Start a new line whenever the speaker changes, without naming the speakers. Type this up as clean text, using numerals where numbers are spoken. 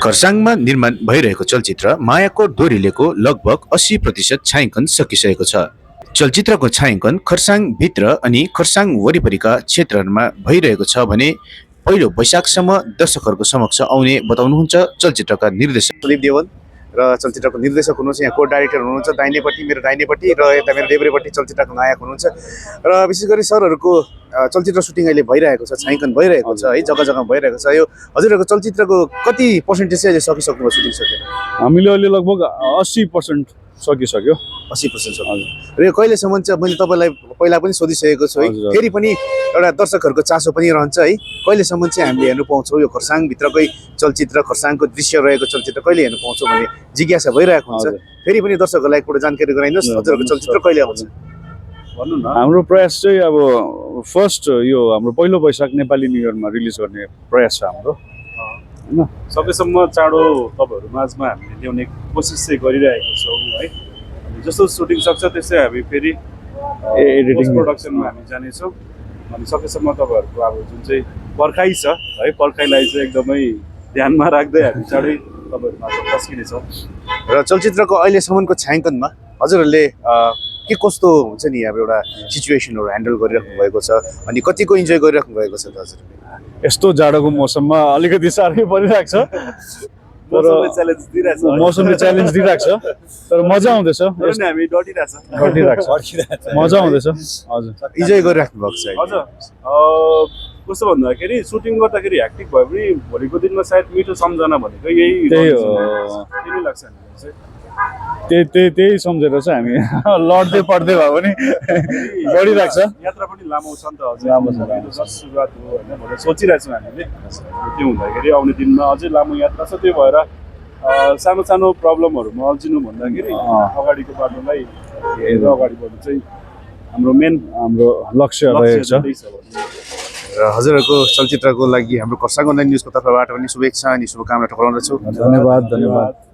खरसाङमा निर्माण भइरहेको चलचित्र मायाको डोरीलेको लगभग 80% छायाङ्कन सकिसकेको छ। चलचित्रको छायाङ्कन खरसाङभित्र अनि खरसाङ वरिपरिका क्षेत्रहरूमा भइरहेको छ भने पहिलो वैशाखसम्म दर्शकहरूको समक्ष आउने बताउनुहुन्छ चलचित्रका निर्देशक सुदीप देवल र चलचित्रको निर्देशक हुनुहुन्छ, यहाँ को डाइरेक्टर हुनुहुन्छ दाहिनेपट्टि, मेरो दाहिनेपट्टि र यता मेरो देब्रेपट्टि चलचित्रको नायक हुनुहुन्छ। र विशेष गरी सरहरूको चलचित्र सुटिङ अहिले भइरहेको छ, छायाङ्कन भइरहेको छ है, जग्गा जग्गामा भइरहेको छ। यो हजुरहरूको चलचित्रको कति पर्सेन्टेज चाहिँ अहिले सकिसक्नुभयो सुटिङ सकेर?
हामीले अहिले लगभग 80% सकिसक्यो।
80% सक्यो। र यो कहिलेसम्म चाहिँ मैले तपाईँलाई पहिला पनि सोधिसकेको छु है, फेरि पनि एउटा दर्शकहरूको चासो पनि रहन्छ है, कहिलेसम्म चाहिँ हामीले हेर्नु पाउँछौँ यो खरसाङभित्रकै चलचित्र, खरसाङको दृश्य रहेको चलचित्र कहिले हेर्नु पाउँछौँ भन्ने जिज्ञासा भइरहेको हुन्छ। फेरि पनि दर्शकहरूलाई एकपल्ट जानकारी गराइदिनुहोस्, हजुरहरूको चलचित्र कहिले आउँछ?
भन्नु न। हाम्रो प्रयास चाहिँ अब फर्स्ट यो हाम्रो पहिलो वैशाख नेपाली न्यु इयरमा रिलिज गर्ने प्रयास छ हाम्रो हैन। सकेसम्म चाँडो तपाईँहरू माझमा हामीले ल्याउने कोसिस चाहिँ गरिरहेको छौँ है। जस्तो सुटिङ सक्छ त्यस्तै हामी फेरि एडिटिङ प्रोडक्सनमा हामी जानेछौँ। अनि सकेसम्म तपाईँहरूको अब जुन चाहिँ पर्खाइ छ है, पर्खाइलाई चाहिँ एकदमै ध्यानमा राख्दै हामी चाँडै तपाईँहरू माझ पस्किनेछौँ।
र चलचित्रको अहिलेसम्मको छायाङ्कनमा हजुरहरूले के कस्तो हुन्छ नि, अब एउटा सिचुएसनहरू ह्यान्डल गरिराख्नु भएको छ अनि कतिको इन्जोय गरिराख्नु भएको छ त हजुरले?
यस्तो जाडोको मौसममा अलिकति साह्रै परिरहेको छ, मौसमले च्यालेन्ज दिइरहेको छ, तर मजा आउँदैछ,
हामी
डटिरहेको छ, मजा आउँदैछ। हजुर,
इन्जोय गरिराख्नु भएको छ।
हजुर, कस्तो भन्दाखेरि सुटिङ गर्दाखेरि ह्याक्टिक भयो भने भोलिको दिनमा सायद मिठो सम्झना भनेको यही लाग्छ हामीलाई चाहिँ।
त्यही सम्झेर चाहिँ हामी लड्दै पढ्दै भयो भने बढिरहेको छ।
यात्रा पनि लामो छ नि त, अझै लामो छ, सुरुवात हो होइन भनेर सोचिरहेको छौँ हामीले। त्यो हुँदाखेरि आउने दिनमा अझै लामो यात्रा छ, त्यो भएर सानो सानो प्रब्लमहरूमा अल्झिनु भन्दाखेरि अगाडिको बाटोलाई हेरेर अगाडि बढ्नु चाहिँ हाम्रो लक्ष्य रहेको छ।
र हजुरहरूको चलचित्रको लागि हाम्रो खरसाङ अनलाइन न्युजको तर्फबाट पनि शुभेच्छा अनि शुभकामना टक्राउँदछु।
धन्यवाद।